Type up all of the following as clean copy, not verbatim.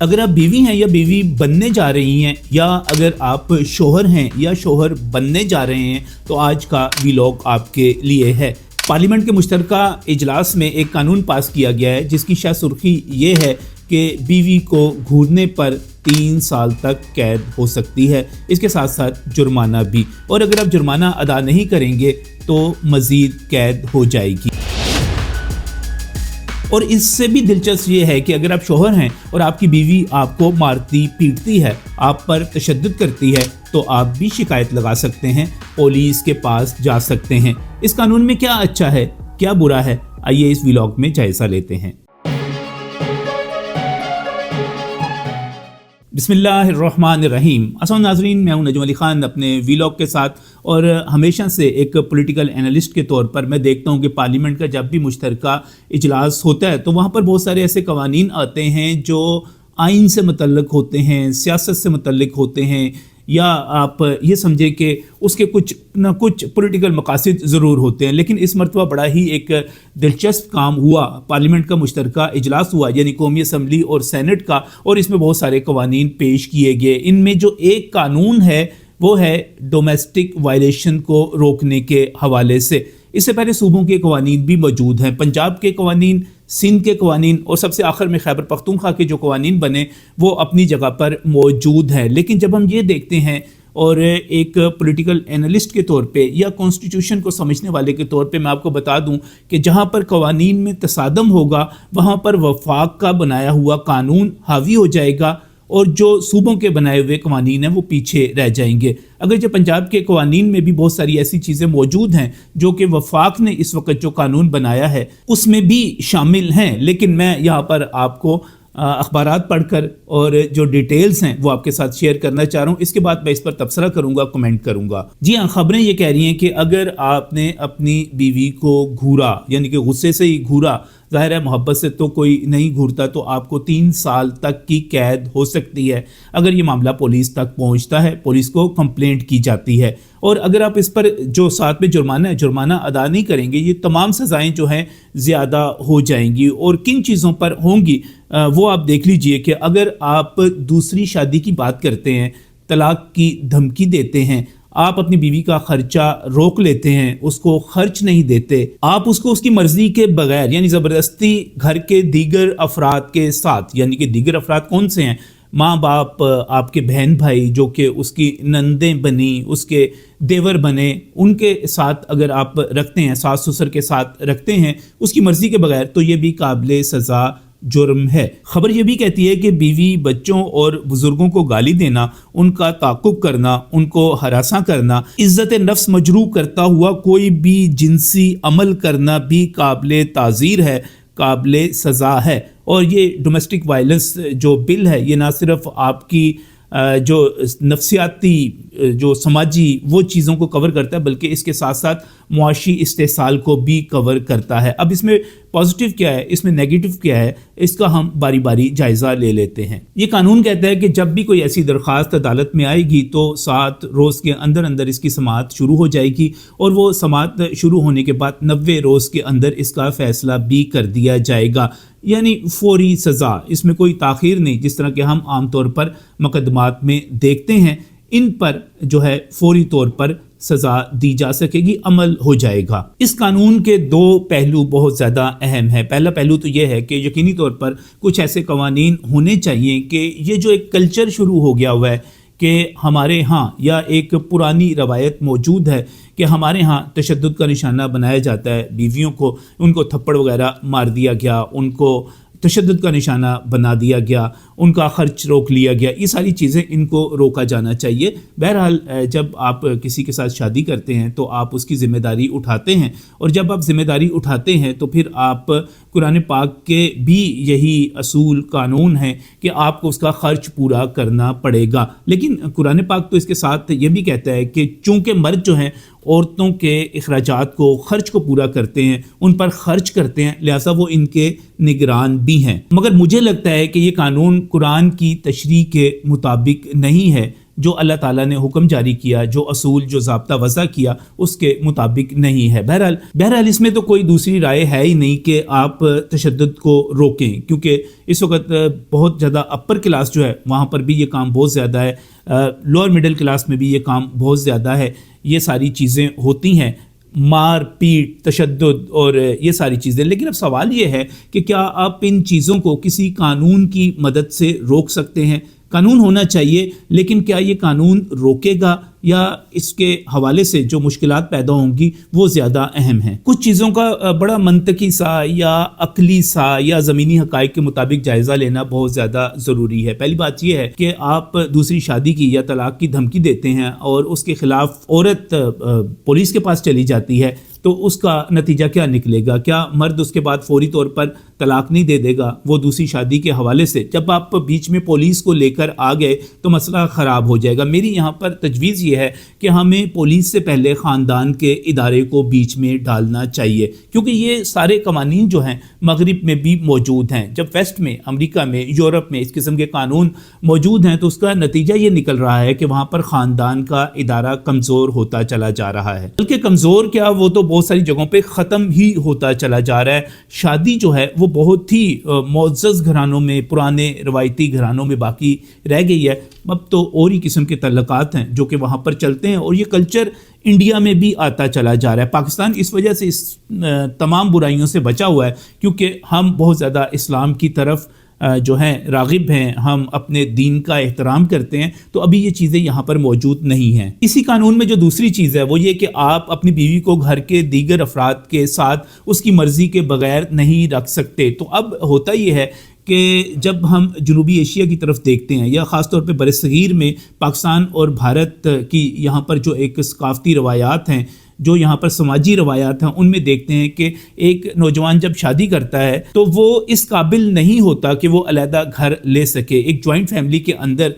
اگر آپ بیوی ہیں یا بیوی بننے جا رہی ہیں یا اگر آپ شوہر ہیں یا شوہر بننے جا رہے ہیں تو آج کا ویلاگ آپ کے لیے ہے۔ پارلیمنٹ کے مشترکہ اجلاس میں ایک قانون پاس کیا گیا ہے جس کی شاہ سرخی یہ ہے کہ بیوی کو گھورنے پر 3 سال تک قید ہو سکتی ہے، اس کے ساتھ ساتھ جرمانہ بھی، اور اگر آپ جرمانہ ادا نہیں کریں گے تو مزید قید ہو جائے گی۔ اور اس سے بھی دلچسپ یہ ہے کہ اگر آپ شوہر ہیں اور آپ کی بیوی آپ کو مارتی پیٹتی ہے، آپ پر تشدد کرتی ہے، تو آپ بھی شکایت لگا سکتے ہیں، پولیس کے پاس جا سکتے ہیں۔ اس قانون میں کیا اچھا ہے، کیا برا ہے، آئیے اس ویلاگ میں جائزہ لیتے ہیں۔ بسم اللہ الرحمن الرحیم۔ السلام ناظرین، میں ہوں نجم علی خان اپنے ویلاگ کے ساتھ، اور ہمیشہ سے ایک پولیٹیکل اینالسٹ کے طور پر میں دیکھتا ہوں کہ پارلیمنٹ کا جب بھی مشترکہ اجلاس ہوتا ہے تو وہاں پر بہت سارے ایسے قوانین آتے ہیں جو آئین سے متعلق ہوتے ہیں، سیاست سے متعلق ہوتے ہیں، یا آپ یہ سمجھیں کہ اس کے کچھ نہ کچھ پولیٹیکل مقاصد ضرور ہوتے ہیں۔ لیکن اس مرتبہ بڑا ہی ایک دلچسپ کام ہوا، پارلیمنٹ کا مشترکہ اجلاس ہوا، یعنی قومی اسمبلی اور سینٹ کا، اور اس میں بہت سارے قوانین پیش کیے گئے۔ ان میں جو ایک قانون ہے وہ ہے ڈومیسٹک وائلیشن کو روکنے کے حوالے سے۔ اس سے پہلے صوبوں کے قوانین بھی موجود ہیں، پنجاب کے قوانین، سندھ کے قوانین، اور سب سے آخر میں خیبر پختونخوا کے جو قوانین بنے وہ اپنی جگہ پر موجود ہیں۔ لیکن جب ہم یہ دیکھتے ہیں، اور ایک پولیٹیکل اینالسٹ کے طور پہ یا کانسٹیٹیوشن کو سمجھنے والے کے طور پہ میں آپ کو بتا دوں کہ جہاں پر قوانین میں تصادم ہوگا وہاں پر وفاق کا بنایا ہوا قانون حاوی ہو جائے گا، اور جو صوبوں کے بنائے ہوئے قوانین ہیں وہ پیچھے رہ جائیں گے۔ اگرچہ پنجاب کے قوانین میں بھی بہت ساری ایسی چیزیں موجود ہیں جو کہ وفاق نے اس وقت جو قانون بنایا ہے اس میں بھی شامل ہیں، لیکن میں یہاں پر آپ کو اخبارات پڑھ کر اور جو ڈیٹیلز ہیں وہ آپ کے ساتھ شیئر کرنا چاہ رہا ہوں۔ اس کے بعد میں اس پر تبصرہ کروں گا، کمنٹ کروں گا۔ جی ہاں، خبریں یہ کہہ رہی ہیں کہ اگر آپ نے اپنی بیوی کو گھورا، یعنی کہ غصے سے ہی گھورا، ظاہر ہے محبت سے تو کوئی نہیں گھورتا، تو آپ کو 3 سال تک کی قید ہو سکتی ہے۔ اگر یہ معاملہ پولیس تک پہنچتا ہے، پولیس کو کمپلینٹ کی جاتی ہے، اور اگر آپ اس پر جو ساتھ میں جرمانہ ادا نہیں کریں گے، یہ تمام سزائیں جو ہیں زیادہ ہو جائیں گی۔ اور کن چیزوں پر ہوں گی وہ آپ دیکھ لیجئے کہ اگر آپ دوسری شادی کی بات کرتے ہیں، طلاق کی دھمکی دیتے ہیں، آپ اپنی بیوی کا خرچہ روک لیتے ہیں، اس کو خرچ نہیں دیتے، آپ اس کو اس کی مرضی کے بغیر یعنی زبردستی گھر کے دیگر افراد کے ساتھ، یعنی کہ دیگر افراد کون سے ہیں، ماں باپ، آپ کے بہن بھائی جو کہ اس کی نندیں بنی، اس کے دیور بنے، ان کے ساتھ اگر آپ رکھتے ہیں، ساس سسر کے ساتھ رکھتے ہیں اس کی مرضی کے بغیر، تو یہ بھی قابل سزا جرم ہے۔ خبر یہ بھی کہتی ہے کہ بیوی، بچوں اور بزرگوں کو گالی دینا، ان کا تعاقب کرنا، ان کو ہراساں کرنا، عزت نفس مجروح کرتا ہوا کوئی بھی جنسی عمل کرنا بھی قابل تعزیر ہے، قابل سزا ہے۔ اور یہ ڈومیسٹک وائلنس جو بل ہے، یہ نہ صرف آپ کی جو نفسیاتی، جو سماجی وہ چیزوں کو کور کرتا ہے، بلکہ اس کے ساتھ ساتھ معاشی استحصال کو بھی کور کرتا ہے۔ اب اس میں پازیٹیو کیا ہے، اس میں نیگیٹو کیا ہے، اس کا ہم باری باری جائزہ لے لیتے ہیں۔ یہ قانون کہتا ہے کہ جب بھی کوئی ایسی درخواست عدالت میں آئے گی تو 7 روز کے اندر اندر اس کی سماعت شروع ہو جائے گی، اور وہ سماعت شروع ہونے کے بعد 90 روز کے اندر اس کا فیصلہ بھی کر دیا جائے گا، یعنی فوری سزا، اس میں کوئی تاخیر نہیں، جس طرح کہ ہم عام طور پر مقدمات میں دیکھتے ہیں، ان پر جو ہے فوری طور پر سزا دی جا سکے گی، عمل ہو جائے گا۔ اس قانون کے 2 پہلو بہت زیادہ اہم ہیں۔ پہلا پہلو تو یہ ہے کہ یقینی طور پر کچھ ایسے قوانین ہونے چاہیے کہ یہ جو ایک کلچر شروع ہو گیا ہوا ہے کہ ہمارے ہاں، یا ایک پرانی روایت موجود ہے کہ ہمارے ہاں تشدد کا نشانہ بنایا جاتا ہے بیویوں کو، ان کو تھپڑ وغیرہ مار دیا گیا، ان کو تشدد کا نشانہ بنا دیا گیا، ان کا خرچ روک لیا گیا، یہ ساری چیزیں ان کو روکا جانا چاہیے۔ بہرحال جب آپ کسی کے ساتھ شادی کرتے ہیں تو آپ اس کی ذمہ داری اٹھاتے ہیں، اور جب آپ ذمہ داری اٹھاتے ہیں تو پھر آپ قرآن پاک کے بھی یہی اصول قانون ہیں کہ آپ کو اس کا خرچ پورا کرنا پڑے گا۔ لیکن قرآن پاک تو اس کے ساتھ یہ بھی کہتا ہے کہ چونکہ مرد جو ہیں عورتوں کے اخراجات کو، خرچ کو پورا کرتے ہیں، ان پر خرچ کرتے ہیں، لہٰذا وہ ان کے نگران بھی ہیں۔ مگر مجھے لگتا ہے کہ یہ قانون قرآن کی تشریح کے مطابق نہیں ہے، جو اللہ تعالیٰ نے حکم جاری کیا، جو اصول، جو ضابطہ وضع کیا، اس کے مطابق نہیں ہے۔ بہرحال اس میں تو کوئی دوسری رائے ہے ہی نہیں کہ آپ تشدد کو روکیں، کیونکہ اس وقت بہت زیادہ اپر کلاس جو ہے وہاں پر بھی یہ کام بہت زیادہ ہے، لوور مڈل کلاس میں بھی یہ کام بہت زیادہ ہے، یہ ساری چیزیں ہوتی ہیں، مار پیٹ، تشدد اور یہ ساری چیزیں۔ لیکن اب سوال یہ ہے کہ کیا آپ ان چیزوں کو کسی قانون کی مدد سے روک سکتے ہیں؟ قانون ہونا چاہیے، لیکن کیا یہ قانون روکے گا، یا اس کے حوالے سے جو مشکلات پیدا ہوں گی وہ زیادہ اہم ہیں؟ کچھ چیزوں کا بڑا منطقی سا یا عقلی سا یا زمینی حقائق کے مطابق جائزہ لینا بہت زیادہ ضروری ہے۔ پہلی بات یہ ہے کہ آپ دوسری شادی کی یا طلاق کی دھمکی دیتے ہیں اور اس کے خلاف عورت پولیس کے پاس چلی جاتی ہے، تو اس کا نتیجہ کیا نکلے گا؟ کیا مرد اس کے بعد فوری طور پر طلاق نہیں دے دے گا؟ وہ دوسری شادی کے حوالے سے جب آپ بیچ میں پولیس کو لے کر آ گئے تو مسئلہ خراب ہو جائے گا۔ میری یہاں پر تجویز یہ ہے کہ ہمیں پولیس سے پہلے خاندان کے ادارے کو بیچ میں ڈالنا چاہیے، کیونکہ یہ سارے قوانین جو ہیں مغرب میں بھی موجود ہیں۔ جب ویسٹ میں، امریکہ میں، یورپ میں اس قسم کے قانون موجود ہیں تو اس کا نتیجہ یہ نکل رہا ہے کہ وہاں پر خاندان کا ادارہ کمزور ہوتا چلا جا رہا ہے، بلکہ کمزور کیا، وہ تو بہت ساری جگہوں پہ ختم ہی ہوتا چلا جا رہا ہے۔ شادی جو ہے وہ بہت ہی معزز گھرانوں میں، پرانے روایتی گھرانوں میں باقی رہ گئی ہے، اب تو اور ہی قسم کے تعلقات ہیں جو کہ وہاں پر چلتے ہیں، اور یہ کلچر انڈیا میں بھی آتا چلا جا رہا ہے۔ پاکستان اس وجہ سے اس تمام برائیوں سے بچا ہوا ہے کیونکہ ہم بہت زیادہ اسلام کی طرف جو ہیں راغب ہیں، ہم اپنے دین کا احترام کرتے ہیں، تو ابھی یہ چیزیں یہاں پر موجود نہیں ہیں۔ اسی قانون میں جو دوسری چیز ہے وہ یہ کہ آپ اپنی بیوی کو گھر کے دیگر افراد کے ساتھ اس کی مرضی کے بغیر نہیں رکھ سکتے۔ تو اب ہوتا یہ ہے کہ جب ہم جنوبی ایشیا کی طرف دیکھتے ہیں، یا خاص طور پہ برصغیر میں پاکستان اور بھارت کی یہاں پر جو ایک ثقافتی روایات ہیں، جو یہاں پر سماجی روایات ہیں، ان میں دیکھتے ہیں کہ ایک نوجوان جب شادی کرتا ہے تو وہ اس قابل نہیں ہوتا کہ وہ علیحدہ گھر لے سکے۔ ایک جوائنٹ فیملی کے اندر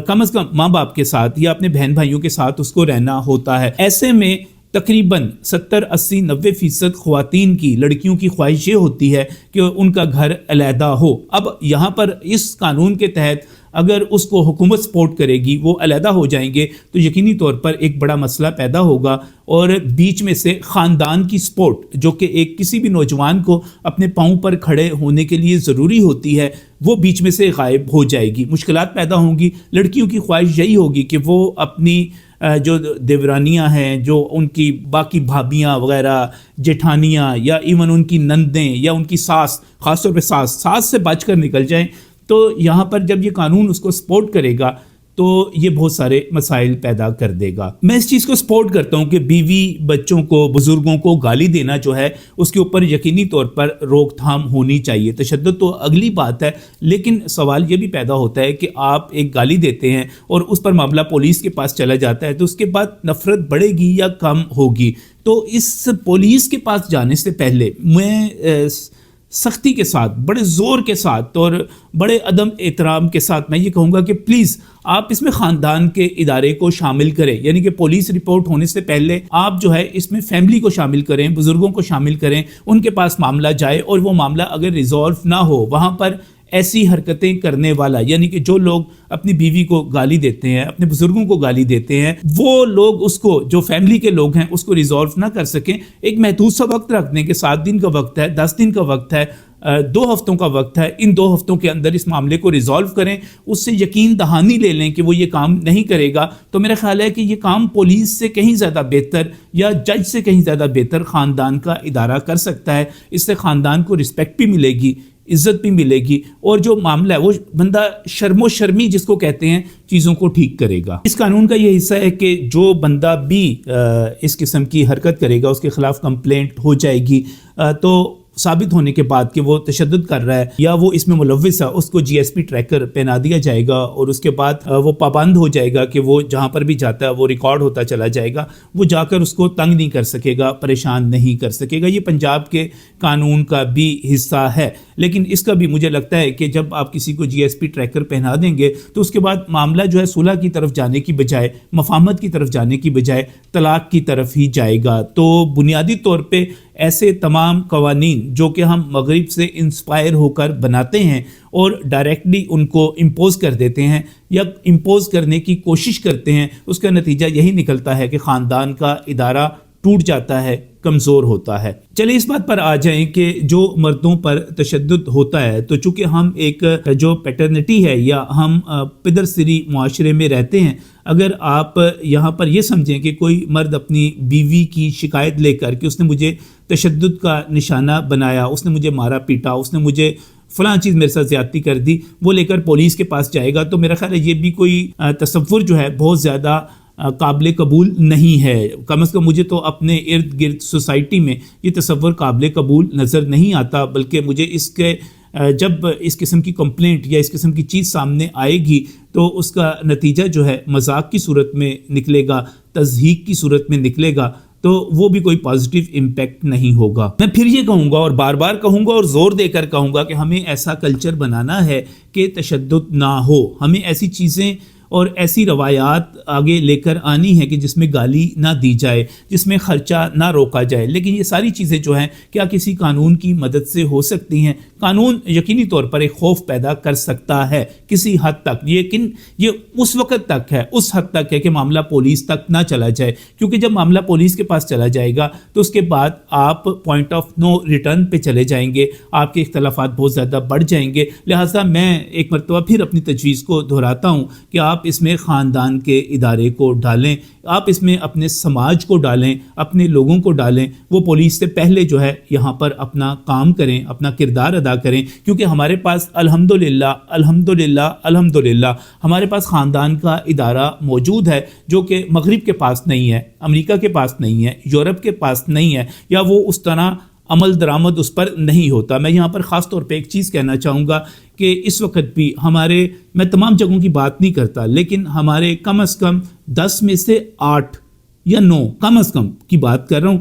کم از کم ماں باپ کے ساتھ یا اپنے بہن بھائیوں کے ساتھ اس کو رہنا ہوتا ہے۔ ایسے میں تقریباً 70-80-90% خواتین کی، لڑکیوں کی خواہش یہ ہوتی ہے کہ ان کا گھر علیحدہ ہو۔ اب یہاں پر اس قانون کے تحت اگر اس کو حکومت سپورٹ کرے گی، وہ علیحدہ ہو جائیں گے، تو یقینی طور پر ایک بڑا مسئلہ پیدا ہوگا، اور بیچ میں سے خاندان کی سپورٹ جو کہ ایک کسی بھی نوجوان کو اپنے پاؤں پر کھڑے ہونے کے لیے ضروری ہوتی ہے، وہ بیچ میں سے غائب ہو جائے گی۔ مشکلات پیدا ہوں گی۔ لڑکیوں کی خواہش یہی ہوگی کہ وہ اپنی جو دیورانیاں ہیں، جو ان کی باقی بھابیاں وغیرہ، جیٹھانیاں، یا ایون ان کی نندیں یا ان کی ساس، خاص طور پہ ساس سے بچ کر نکل جائیں، تو یہاں پر جب یہ قانون اس کو سپورٹ کرے گا تو یہ بہت سارے مسائل پیدا کر دے گا۔ میں اس چیز کو سپورٹ کرتا ہوں کہ بیوی، بچوں کو، بزرگوں کو گالی دینا جو ہے اس کے اوپر یقینی طور پر روک تھام ہونی چاہیے۔ تشدد تو اگلی بات ہے، لیکن سوال یہ بھی پیدا ہوتا ہے کہ آپ ایک گالی دیتے ہیں اور اس پر معاملہ پولیس کے پاس چلا جاتا ہے، تو اس کے بعد نفرت بڑھے گی یا کم ہوگی؟ تو اس پولیس کے پاس جانے سے پہلے میں سختی کے ساتھ، بڑے زور کے ساتھ اور بڑے عدم احترام کے ساتھ میں یہ کہوں گا کہ پلیز آپ اس میں خاندان کے ادارے کو شامل کریں، یعنی کہ پولیس رپورٹ ہونے سے پہلے آپ جو ہے اس میں فیملی کو شامل کریں، بزرگوں کو شامل کریں، ان کے پاس معاملہ جائے، اور وہ معاملہ اگر ریزالو نہ ہو، وہاں پر ایسی حرکتیں کرنے والا، یعنی کہ جو لوگ اپنی بیوی کو گالی دیتے ہیں، اپنے بزرگوں کو گالی دیتے ہیں، وہ لوگ اس کو، جو فیملی کے لوگ ہیں، اس کو ریزالو نہ کر سکیں، ایک محدود سا وقت رکھ دیں کہ 7 دن کا وقت ہے، 10 دن کا وقت ہے، 2 ہفتوں کا وقت ہے، ان 2 ہفتوں کے اندر اس معاملے کو ریزالو کریں، اس سے یقین دہانی لے لیں کہ وہ یہ کام نہیں کرے گا، تو میرا خیال ہے کہ یہ کام پولیس سے کہیں زیادہ بہتر یا جج سے کہیں زیادہ بہتر خاندان کا ادارہ کر سکتا ہے۔ اس سے خاندان کو رسپیکٹ بھی ملے گی، عزت بھی ملے گی، اور جو معاملہ ہے وہ بندہ شرم و شرمی جس کو کہتے ہیں، چیزوں کو ٹھیک کرے گا۔ اس قانون کا یہ حصہ ہے کہ جو بندہ بھی اس قسم کی حرکت کرے گا اس کے خلاف کمپلینٹ ہو جائے گی، تو ثابت ہونے کے بعد کہ وہ تشدد کر رہا ہے یا وہ اس میں ملوث ہے، اس کو جی ایس پی ٹریکر پہنا دیا جائے گا، اور اس کے بعد وہ پابند ہو جائے گا کہ وہ جہاں پر بھی جاتا ہے وہ ریکارڈ ہوتا چلا جائے گا، وہ جا کر اس کو تنگ نہیں کر سکے گا، پریشان نہیں کر سکے گا۔ یہ پنجاب کے قانون کا بھی حصہ ہے، لیکن اس کا بھی مجھے لگتا ہے کہ جب آپ کسی کو GSP ٹریکر پہنا دیں گے تو اس کے بعد معاملہ جو ہے صلح کی طرف جانے کی بجائے مفاہمت کی طرف جانے کی بجائے طلاق کی طرف ہی جائے گا. تو بنیادی طور پہ ایسے تمام قوانین جو کہ ہم مغرب سے انسپائر ہو کر بناتے ہیں اور ڈائریکٹلی ان کو امپوز کر دیتے ہیں یا امپوز کرنے کی کوشش کرتے ہیں، اس کا نتیجہ یہی نکلتا ہے کہ خاندان کا ادارہ ٹوٹ جاتا ہے، کمزور ہوتا ہے. چلے اس بات پر آ جائیں کہ جو مردوں پر تشدد ہوتا ہے، تو چونکہ ہم ایک جو پیٹرنٹی ہے یا ہم پدرسری معاشرے میں رہتے ہیں، اگر آپ یہاں پر یہ سمجھیں کہ کوئی مرد اپنی بیوی کی شکایت لے کر کہ اس نے مجھے تشدد کا نشانہ بنایا، اس نے مجھے مارا پیٹا، اس نے مجھے فلاں چیز میرے ساتھ زیادتی کر دی، وہ لے کر پولیس کے پاس جائے گا، تو میرا خیال ہے یہ بھی کوئی تصور جو ہے بہت زیادہ قابل قبول نہیں ہے. کم از کم مجھے تو اپنے ارد گرد سوسائٹی میں یہ تصور قابل قبول نظر نہیں آتا، بلکہ مجھے اس کے جب اس قسم کی کمپلینٹ یا اس قسم کی چیز سامنے آئے گی تو اس کا نتیجہ جو ہے مذاق کی صورت میں نکلے گا، تضحیک کی صورت میں نکلے گا، تو وہ بھی کوئی پازیٹیو امپیکٹ نہیں ہوگا. میں پھر یہ کہوں گا اور بار بار کہوں گا اور زور دے کر کہوں گا کہ ہمیں ایسا کلچر بنانا ہے کہ تشدد نہ ہو. ہمیں ایسی چیزیں اور ایسی روایات آگے لے کر آنی ہے کہ جس میں گالی نہ دی جائے، جس میں خرچہ نہ روکا جائے. لیکن یہ ساری چیزیں جو ہیں کیا کسی قانون کی مدد سے ہو سکتی ہیں؟ قانون یقینی طور پر ایک خوف پیدا کر سکتا ہے کسی حد تک، لیکن یہ اس وقت تک ہے، اس حد تک ہے کہ معاملہ پولیس تک نہ چلا جائے. کیونکہ جب معاملہ پولیس کے پاس چلا جائے گا تو اس کے بعد آپ پوائنٹ آف نو ریٹرن پہ چلے جائیں گے، آپ کے اختلافات بہت زیادہ بڑھ جائیں گے. لہٰذا میں ایک مرتبہ پھر اپنی تجویز کو دہراتا ہوں کہ آپ اس میں خاندان کے ادارے کو ڈالیں، آپ اس میں اپنے سماج کو ڈالیں، اپنے لوگوں کو ڈالیں. وہ پولیس سے پہلے جو ہے یہاں پر اپنا کام کریں، اپنا کردار ادا کریں. کیونکہ ہمارے پاس الحمدللہ ہمارے پاس خاندان کا ادارہ موجود ہے جو کہ مغرب کے پاس نہیں ہے، امریکہ کے پاس نہیں ہے، یورپ کے پاس نہیں ہے، یا وہ اس طرح عمل درآمد اس پر نہیں ہوتا. میں یہاں پر خاص طور پہ ایک چیز کہنا چاہوں گا کہ اس وقت بھی میں تمام جگہوں کی بات نہیں کرتا، لیکن ہمارے کم از کم 10 میں سے 8 یا 9 کم از کم کی بات کر رہا ہوں،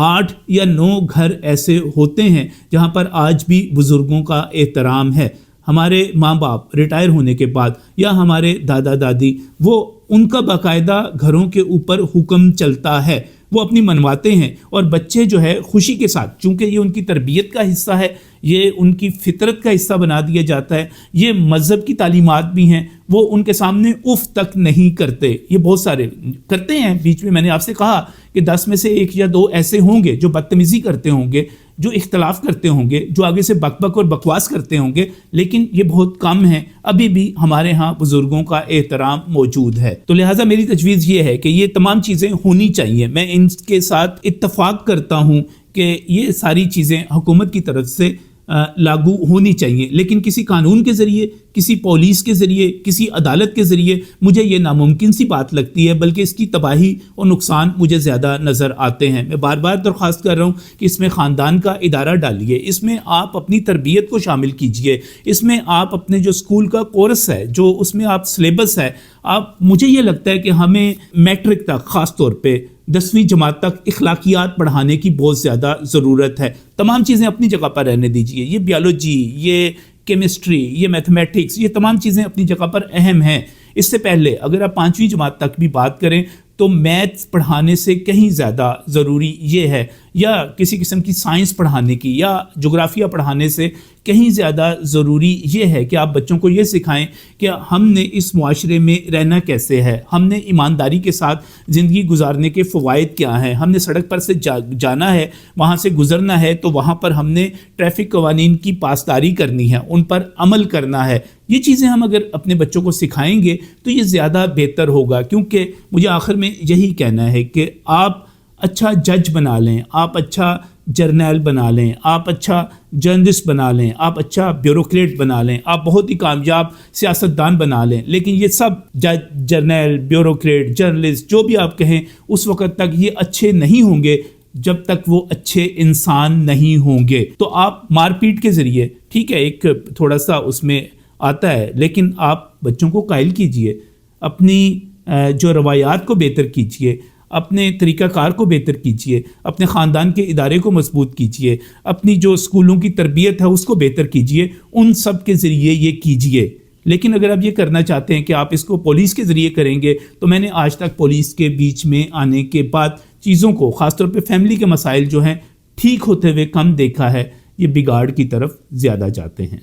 8 یا 9 گھر ایسے ہوتے ہیں جہاں پر آج بھی بزرگوں کا احترام ہے. ہمارے ماں باپ ریٹائر ہونے کے بعد یا ہمارے دادا دادی، وہ ان کا باقاعدہ گھروں کے اوپر حکم چلتا ہے، وہ اپنی منواتے ہیں، اور بچے جو ہے خوشی کے ساتھ، چونکہ یہ ان کی تربیت کا حصہ ہے، یہ ان کی فطرت کا حصہ بنا دیا جاتا ہے، یہ مذہب کی تعلیمات بھی ہیں، وہ ان کے سامنے اف تک نہیں کرتے. یہ بہت سارے کرتے ہیں، بیچ میں نے آپ سے کہا کہ 10 میں سے 1 یا 2 ایسے ہوں گے جو بدتمیزی کرتے ہوں گے، جو اختلاف کرتے ہوں گے، جو آگے سے بک بک اور بکواس کرتے ہوں گے، لیکن یہ بہت کم ہیں. ابھی بھی ہمارے ہاں بزرگوں کا احترام موجود ہے. تو لہٰذا میری تجویز یہ ہے کہ یہ تمام چیزیں ہونی چاہیے. میں ان کے ساتھ اتفاق کرتا ہوں کہ یہ ساری چیزیں حکومت کی طرف سے لاگو ہونی چاہیے، لیکن کسی قانون کے ذریعے، کسی پولیس کے ذریعے، کسی عدالت کے ذریعے مجھے یہ ناممکن سی بات لگتی ہے، بلکہ اس کی تباہی اور نقصان مجھے زیادہ نظر آتے ہیں. میں بار بار درخواست کر رہا ہوں کہ اس میں خاندان کا ادارہ ڈالیے، اس میں آپ اپنی تربیت کو شامل کیجئے، اس میں آپ اپنے جو اسکول کا کورس ہے، جو اس میں آپ سلیبس ہے، مجھے یہ لگتا ہے کہ ہمیں میٹرک تک، خاص طور پہ 10ویں جماعت تک اخلاقیات پڑھانے کی بہت زیادہ ضرورت ہے. تمام چیزیں اپنی جگہ پر رہنے دیجیے، یہ بیالوجی، یہ کیمسٹری، یہ میتھمیٹکس، یہ تمام چیزیں اپنی جگہ پر اہم ہیں. اس سے پہلے اگر آپ 5ویں جماعت تک بھی بات کریں تو میتھس پڑھانے سے کہیں زیادہ ضروری یہ ہے، یا کسی قسم کی سائنس پڑھانے کی، یا جغرافیہ پڑھانے سے کہیں زیادہ ضروری یہ ہے کہ آپ بچوں کو یہ سکھائیں کہ ہم نے اس معاشرے میں رہنا کیسے ہے، ہم نے ایمانداری کے ساتھ زندگی گزارنے کے فوائد کیا ہیں، ہم نے سڑک پر سے جانا ہے، وہاں سے گزرنا ہے تو وہاں پر ہم نے ٹریفک قوانین کی پاسداری کرنی ہے، ان پر عمل کرنا ہے. یہ چیزیں ہم اگر اپنے بچوں کو سکھائیں گے تو یہ زیادہ بہتر ہوگا. کیونکہ مجھے آخر میں یہی کہنا ہے کہ آپ اچھا جج بنا لیں، آپ اچھا جرنیل بنا لیں، آپ اچھا جرنلسٹ بنا لیں، آپ اچھا بیوروکریٹ بنا لیں، آپ بہت ہی کامیاب سیاستدان بنا لیں، لیکن یہ سب جج، جرنیل، بیوروکریٹ، جرنلسٹ، جو بھی آپ کہیں، اس وقت تک یہ اچھے نہیں ہوں گے جب تک وہ اچھے انسان نہیں ہوں گے. تو آپ مار پیٹ کے ذریعے، ٹھیک ہے، ایک تھوڑا سا اس میں آتا ہے، لیکن آپ بچوں کو قائل کیجئے، اپنی جو روایات کو بہتر کیجئے، اپنے طریقہ کار کو بہتر کیجیے، اپنے خاندان کے ادارے کو مضبوط کیجیے، اپنی جو اسکولوں کی تربیت ہے اس کو بہتر کیجیے، ان سب کے ذریعے یہ کیجیے۔ لیکن اگر آپ یہ کرنا چاہتے ہیں کہ آپ اس کو پولیس کے ذریعے کریں گے، تو میں نے آج تک پولیس کے بیچ میں آنے کے بعد چیزوں کو، خاص طور پہ فیملی کے مسائل جو ہیں، ٹھیک ہوتے ہوئے کم دیکھا ہے، یہ بگاڑ کی طرف زیادہ جاتے ہیں۔